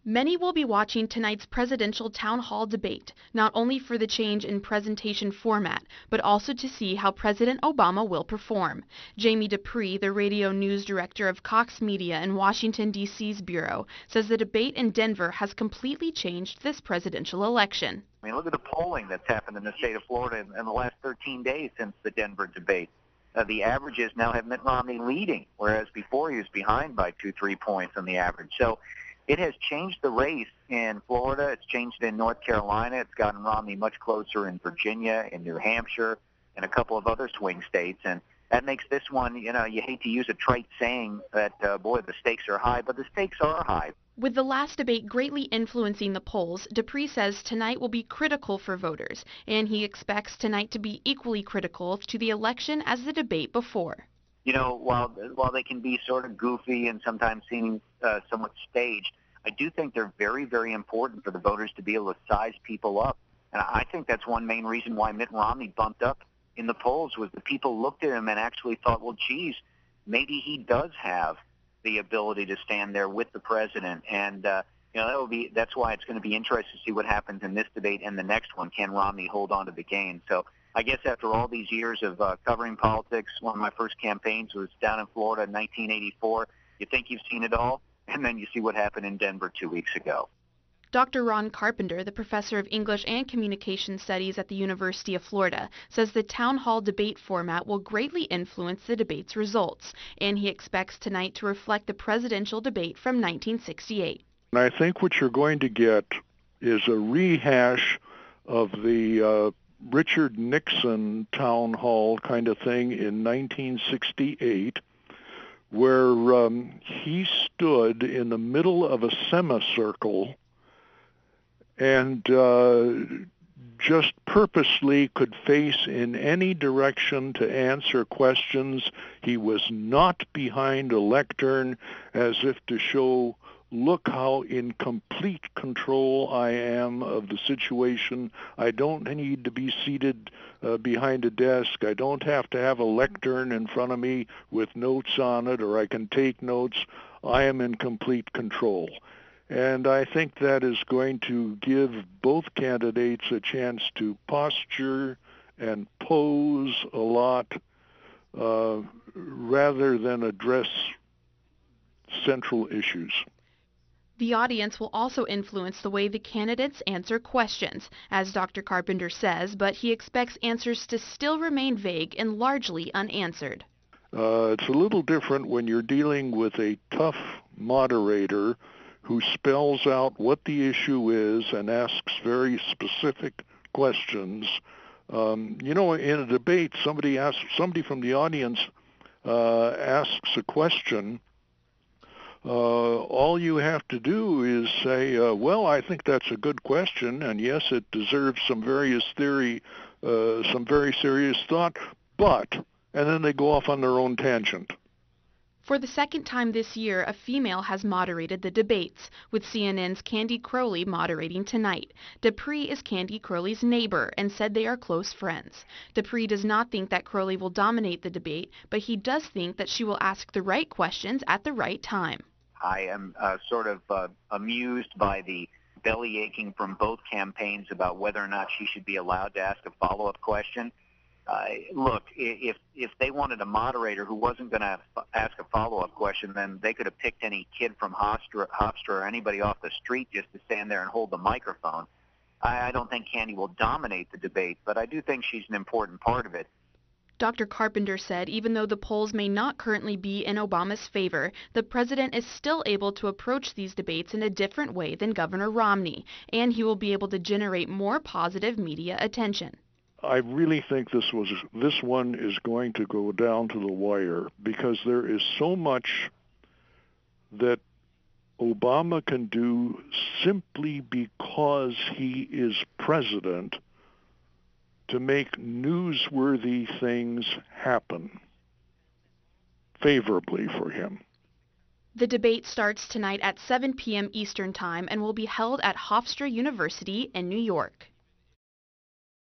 Many will be watching tonight's presidential town hall debate, not only for the change in presentation format, but also to see how President Obama will perform. Jamie Dupree, the radio news director of Cox Media in Washington, D.C.'s bureau, says the debate in Denver has completely changed this presidential election. I mean, look at the polling that's happened in the state of Florida in the last 13 days since the Denver debate. The averages now have Mitt Romney leading, whereas before he was behind by 2-3 points on the average. So it has changed the race in Florida. It's changed in North Carolina. It's gotten Romney much closer in Virginia, in New Hampshire, and a couple of other swing states. And that makes this one, you hate to use a trite saying that, boy, the stakes are high, but the stakes are high. With the last debate greatly influencing the polls, Dupree says tonight will be critical for voters, and he expects tonight to be equally critical to the election as the debate before. While they can be sort of goofy and sometimes seem somewhat staged, I do think they're very, very important for the voters to be able to size people up. And I think that's one main reason why Mitt Romney bumped up in the polls, was the people looked at him and actually thought, well, geez, maybe he does have the ability to stand there with the president. And, that's why it's going to be interesting to see what happens in this debate and the next one. Can Romney hold on to the gain? So I guess after all these years of covering politics, one of my first campaigns was down in Florida in 1984. You think you've seen it all, and then you see what happened in Denver 2 weeks ago. Dr. Ron Carpenter, the professor of English and Communication Studies at the University of Florida, says the town hall debate format will greatly influence the debate's results, and he expects tonight to reflect the presidential debate from 1968. And I think what you're going to get is a rehash of the Richard Nixon town hall kind of thing in 1968, where he stood in the middle of a semicircle and just purposely could face in any direction to answer questions. He was not behind a lectern as if to show, look how in complete control I am of the situation. I don't need to be seated behind a desk. I don't have to have a lectern in front of me with notes on it, or I can take notes. I am in complete control. And I think that is going to give both candidates a chance to posture and pose a lot rather than address central issues. The audience will also influence the way the candidates answer questions, as Dr. Carpenter says, but he expects answers to still remain vague and largely unanswered. It's a little different when you're dealing with a tough moderator who spells out what the issue is and asks very specific questions. In a debate, somebody from the audience asks a question. All you have to do is say, well, I think that's a good question, and yes, it deserves some very serious thought, but, and then they go off on their own tangent. For the second time this year, a female has moderated the debates, with CNN's Candy Crowley moderating tonight. Dupree is Candy Crowley's neighbor and said they are close friends. Dupree does not think that Crowley will dominate the debate, but he does think that she will ask the right questions at the right time. I am sort of amused by the belly aching from both campaigns about whether or not she should be allowed to ask a follow-up question. Look, if they wanted a moderator who wasn't going to ask a follow-up question, then they could have picked any kid from Hofstra or anybody off the street just to stand there and hold the microphone. I don't think Candy will dominate the debate, but I do think she's an important part of it. Dr. Carpenter said even though the polls may not currently be in Obama's favor, the president is still able to approach these debates in a different way than Governor Romney, and he will be able to generate more positive media attention. I really think this one is going to go down to the wire, because there is so much that Obama can do simply because he is president to make newsworthy things happen favorably for him. The debate starts tonight at 7 p.m. Eastern Time and will be held at Hofstra University in New York.